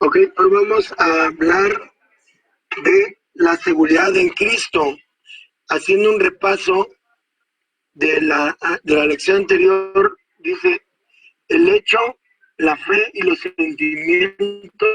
Ok, hoy vamos a hablar de la seguridad en Cristo, haciendo un repaso de la lección anterior. Dice, el hecho, la fe y los sentimientos,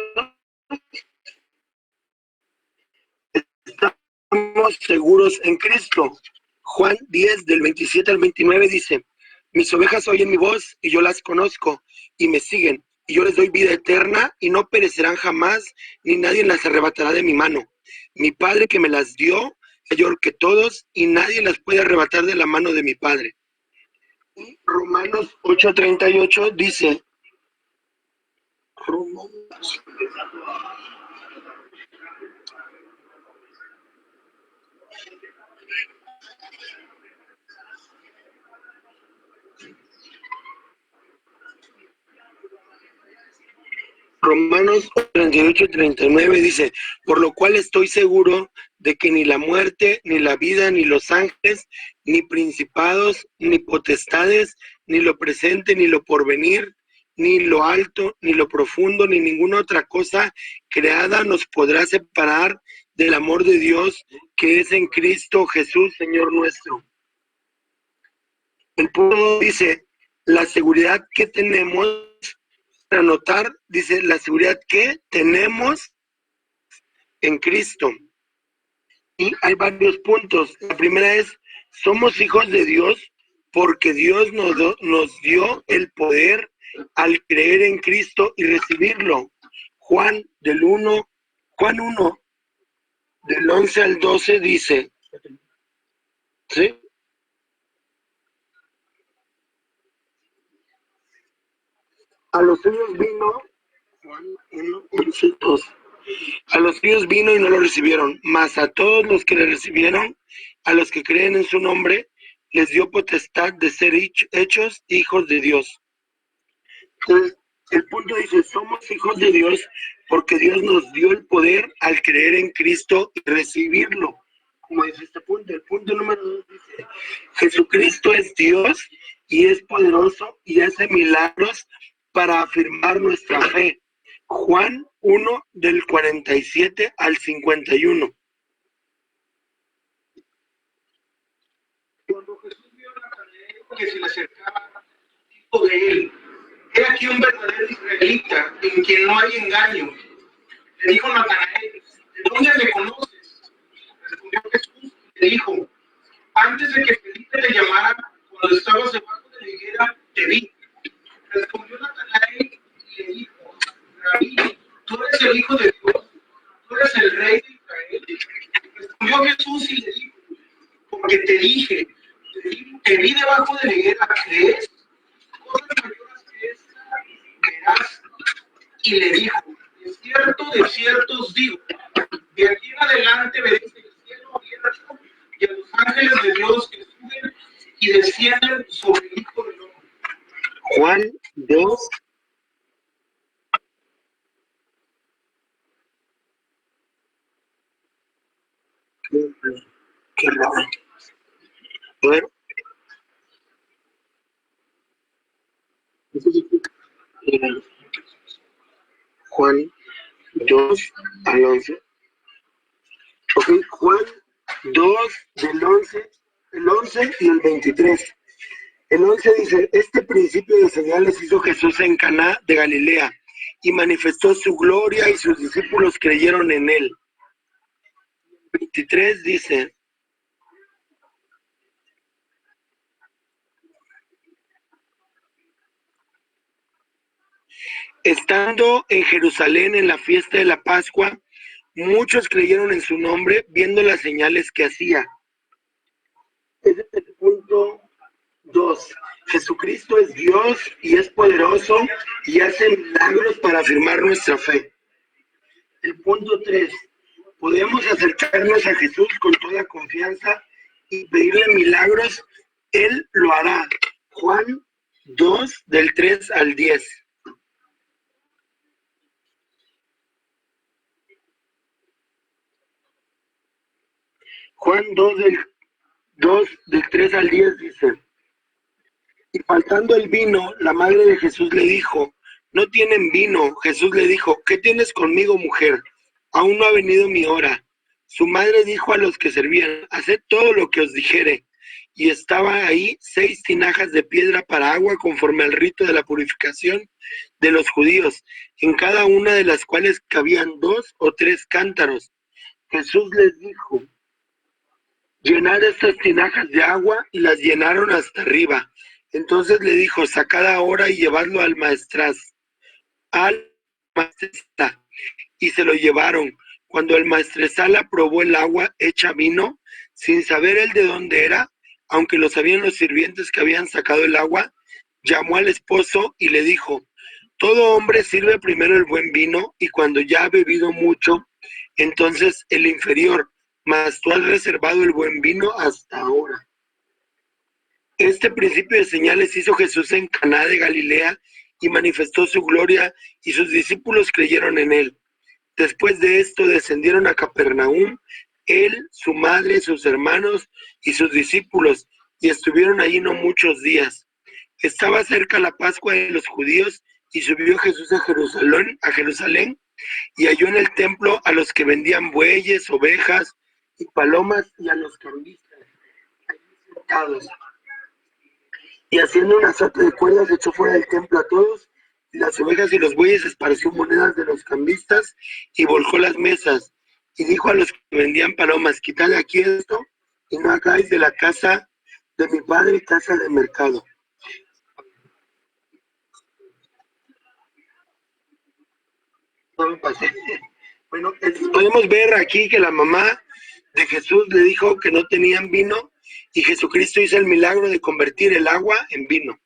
estamos seguros en Cristo. Juan 10, del 27 al 29 dice, mis ovejas oyen mi voz y yo las conozco y me siguen, y yo les doy vida eterna y no perecerán jamás, ni nadie las arrebatará de mi mano. Mi Padre que me las dio es mayor que todos y nadie las puede arrebatar de la mano de mi Padre. Y Romanos 8:38 dice, Romanos 38:39 dice, por lo cual estoy seguro de que ni la muerte, ni la vida, ni los ángeles, ni principados, ni potestades, ni lo presente, ni lo porvenir, ni lo alto, ni lo profundo, ni ninguna otra cosa creada nos podrá separar del amor de Dios que es en Cristo Jesús, Señor nuestro. El punto dice, la seguridad que tenemos, anotar, dice, la seguridad que tenemos en Cristo. Y hay varios puntos. La primera es, somos hijos de Dios porque Dios nos dio el poder al creer en Cristo y recibirlo. Juan 1, del 11 al 12 dice, ¿sí? A los suyos vino, Juan 1, 11, 12. A los suyos vino y no lo recibieron, mas a todos los que le recibieron, a los que creen en su nombre, les dio potestad de ser hechos hijos de Dios. Entonces, el punto dice, somos hijos de Dios porque Dios nos dio el poder al creer en Cristo y recibirlo. Como dice este punto, el punto número 2 dice, Jesucristo es Dios y es poderoso y hace milagros para afirmar nuestra fe. Juan 1, del 47 al 51. Cuando Jesús vio a Natanael que se le acercaba, dijo de él, he aquí un verdadero israelita en quien no hay engaño. Le dijo Natanael, ¿de dónde me conoces? Respondió Jesús y le dijo, antes de que Felipe te llamara, cuando estabas debajo de la higuera, te vi. Respondió Natanael y le dijo, Rabí, tú eres el Hijo de Dios, tú eres el Rey de Israel. Respondió Jesús y le dijo, porque te dije, te vi debajo de la higuera, ¿crees? Cosas mayores que esta verás. Y le dijo, de cierto os digo, de aquí en adelante veréis el cielo abierto y a los ángeles de Dios que suben y descienden sobre el Hijo del Hombre. Juan 2. Qué raro. A ver. Juan 2 al 11. Ok, Juan 2 del 11, el 11 y el 23. El 11 dice, este principio de señales hizo Jesús en Caná de Galilea y manifestó su gloria y sus discípulos creyeron en él. 23 dice, estando en Jerusalén en la fiesta de la Pascua, muchos creyeron en su nombre viendo las señales que hacía. Ese es el punto 2. Jesucristo es Dios y es poderoso y hace milagros para afirmar nuestra fe. El punto 3. Podemos acercarnos a Jesús con toda confianza y pedirle milagros. Él lo hará. Juan 2, del 3 al 10. Juan 2, del 3 al 10 dice, y faltando el vino, la madre de Jesús le dijo, no tienen vino. Jesús le dijo, ¿qué tienes conmigo, mujer? Aún no ha venido mi hora. Su madre dijo a los que servían, haced todo lo que os dijere. Y estaba ahí 6 tinajas de piedra para agua conforme al rito de la purificación de los judíos, en cada una de las cuales cabían 2 o 3 cántaros. Jesús les dijo, llenad estas tinajas de agua, y las llenaron hasta arriba. Entonces le dijo, sacad ahora y llevadlo al maestrazgo, y se lo llevaron. Cuando el maestresala probó el agua hecha vino, sin saber él de dónde era, aunque lo sabían los sirvientes que habían sacado el agua, llamó al esposo y le dijo, todo hombre sirve primero el buen vino, y cuando ya ha bebido mucho, entonces el inferior, mas tú has reservado el buen vino hasta ahora. Este principio de señales hizo Jesús en Caná de Galilea, y manifestó su gloria, y sus discípulos creyeron en él. Después de esto descendieron a Capernaum, él, su madre, sus hermanos y sus discípulos, y estuvieron allí no muchos días. Estaba cerca la Pascua de los judíos, y subió Jesús a Jerusalén, y halló en el templo a los que vendían bueyes, ovejas y palomas, y a los cambistas allí sentados. Y haciendo un azote de cuerdas echó fuera del templo a todos, y las ovejas y los bueyes esparció monedas de los cambistas, y volcó las mesas. Y dijo a los que vendían palomas, quitad aquí esto, y no hagáis de la casa de mi padre casa de mercado. No me pasé. Bueno, podemos ver aquí que la mamá de Jesús le dijo que no tenían vino, y Jesucristo hizo el milagro de convertir el agua en vino.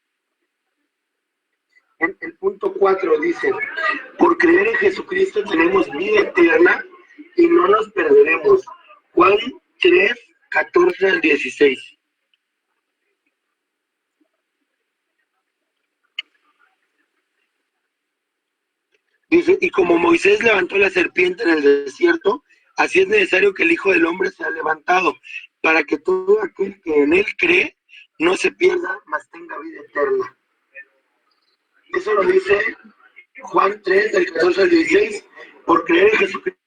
En el punto 4 dice, por creer en Jesucristo tenemos vida eterna y no nos perderemos. Juan 3, 14 al 16. Dice, y como Moisés levantó la serpiente en el desierto, así es necesario que el Hijo del Hombre sea levantado, para que todo aquel que en él cree no se pierda, mas tenga vida eterna. Eso lo dice Juan 3, del 14 al 16. Por creer en Jesucristo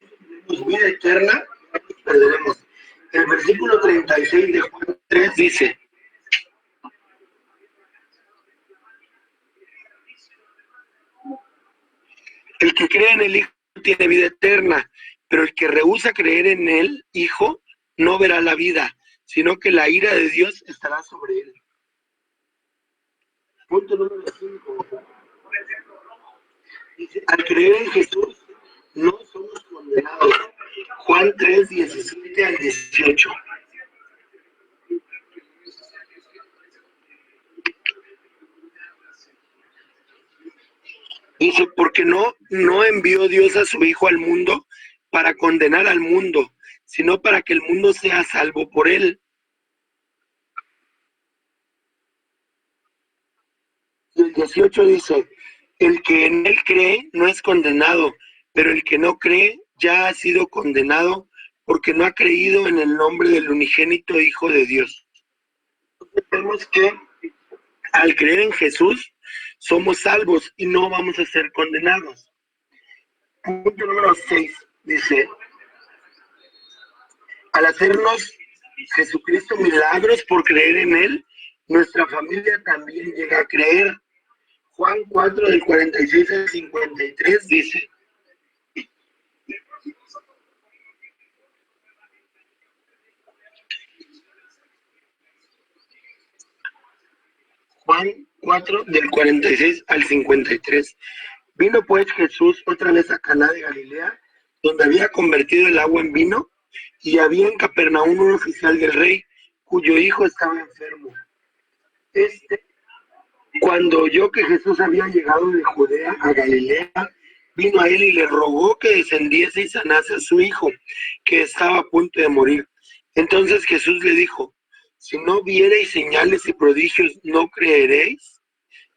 tenemos vida eterna, no nos perderemos. El versículo 36 de Juan 3 dice, el que cree en el Hijo tiene vida eterna, pero el que rehúsa creer en el Hijo no verá la vida, sino que la ira de Dios estará sobre él. Punto número 5. Dice, al creer en Jesús no somos condenados. Juan 3, 17 al 18. Dice, porque no envió Dios a su Hijo al mundo para condenar al mundo, sino para que el mundo sea salvo por él. Y el 18 dice, el que en él cree no es condenado, pero el que no cree ya ha sido condenado porque no ha creído en el nombre del unigénito Hijo de Dios. Vemos que al creer en Jesús somos salvos y no vamos a ser condenados. Punto número 6 dice, al hacernos Jesucristo milagros por creer en él, nuestra familia también llega a creer. Juan 4, del 46 al 53 dice, Juan 4, del 46 al 53. Vino pues Jesús otra vez a Caná de Galilea, donde había convertido el agua en vino, y había en Capernaum un oficial del rey, cuyo hijo estaba enfermo. Cuando oyó que Jesús había llegado de Judea a Galilea, vino a él y le rogó que descendiese y sanase a su hijo, que estaba a punto de morir. Entonces Jesús le dijo, si no viereis señales y prodigios, ¿no creeréis?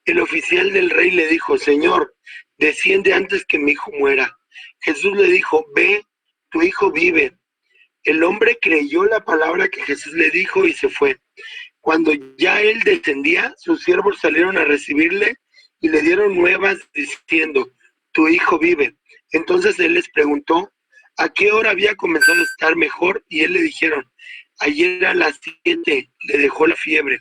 El oficial del rey le dijo, Señor, desciende antes que mi hijo muera. Jesús le dijo, ve, tu hijo vive. El hombre creyó la palabra que Jesús le dijo y se fue. Cuando ya él descendía, sus siervos salieron a recibirle y le dieron nuevas diciendo, tu hijo vive. Entonces él les preguntó a qué hora había comenzado a estar mejor, y él le dijeron, ayer a las 7 le dejó la fiebre.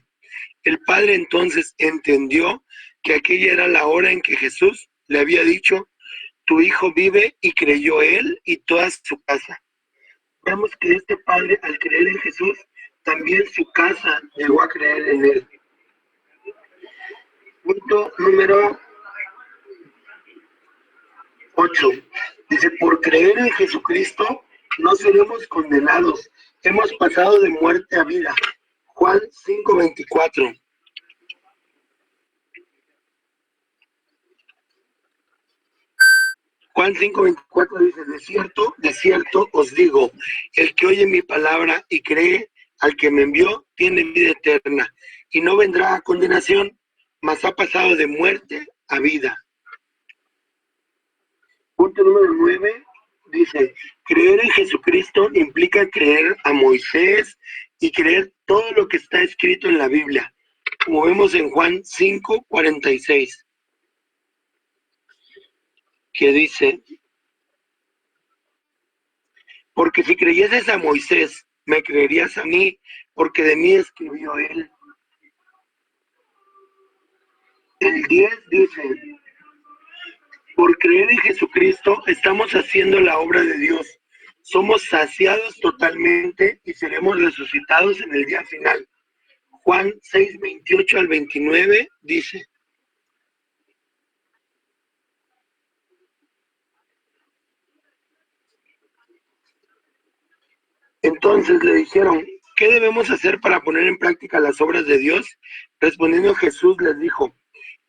El padre entonces entendió que aquella era la hora en que Jesús le había dicho, tu hijo vive, y creyó él y toda su casa. Vemos que este padre, al creer en Jesús, también su casa llegó a creer en él. Punto número 8. Dice, por creer en Jesucristo no seremos condenados. Hemos pasado de muerte a vida. Juan 5:24. Juan 5:24 dice, de cierto os digo, el que oye mi palabra y cree al que me envió, tiene vida eterna, y no vendrá a condenación, mas ha pasado de muerte a vida. Punto número 9 dice, creer en Jesucristo implica creer a Moisés y creer todo lo que está escrito en la Biblia, como vemos en Juan 5:46, que dice, porque si creyeses a Moisés, me creerías a mí, porque de mí escribió él. El 10 dice, por creer en Jesucristo estamos haciendo la obra de Dios. Somos saciados totalmente y seremos resucitados en el día final. Juan 6:28 al 29 dice, entonces le dijeron, ¿qué debemos hacer para poner en práctica las obras de Dios? Respondiendo Jesús les dijo,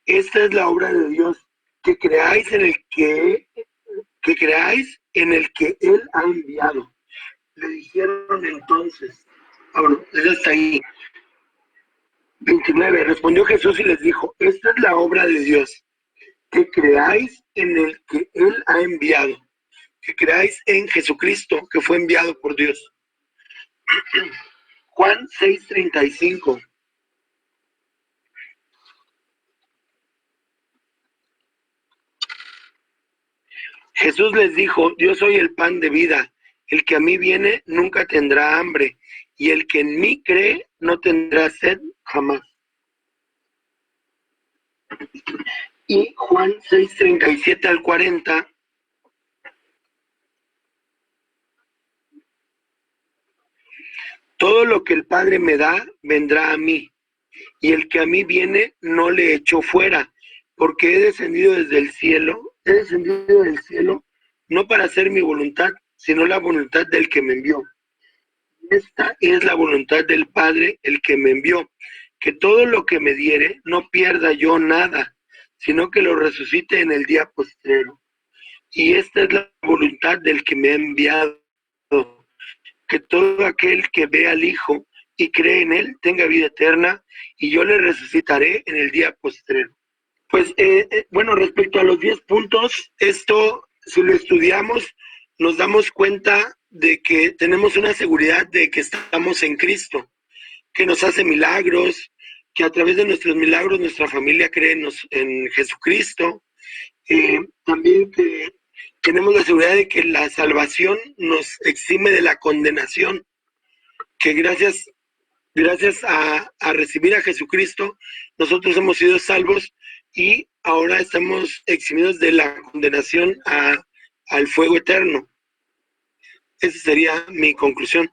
esta es la obra de Dios, que creáis en el que Él ha enviado. Le dijeron entonces, bueno, hasta ahí. 29, respondió Jesús y les dijo, esta es la obra de Dios, que creáis en el que Él ha enviado, que creáis en Jesucristo, que fue enviado por Dios. Juan 6:35. Jesús les dijo, yo soy el pan de vida, el que a mí viene nunca tendrá hambre, y el que en mí cree no tendrá sed jamás. Y Juan 6:37 al 40. Todo lo que el Padre me da, vendrá a mí, y el que a mí viene, no le echo fuera, porque he descendido del cielo, no para hacer mi voluntad, sino la voluntad del que me envió. Esta es la voluntad del Padre, el que me envió, que todo lo que me diere, no pierda yo nada, sino que lo resucite en el día postrero. Y esta es la voluntad del que me ha enviado, que todo aquel que ve al Hijo y cree en Él tenga vida eterna, y yo le resucitaré en el día postrero. Pues, bueno, respecto a los 10 puntos, esto, si lo estudiamos, nos damos cuenta de que tenemos una seguridad de que estamos en Cristo, que nos hace milagros, que a través de nuestros milagros nuestra familia cree en Jesucristo. También que tenemos la seguridad de que la salvación nos exime de la condenación, que gracias a recibir a Jesucristo, nosotros hemos sido salvos y ahora estamos eximidos de la condenación al fuego eterno. Esa sería mi conclusión.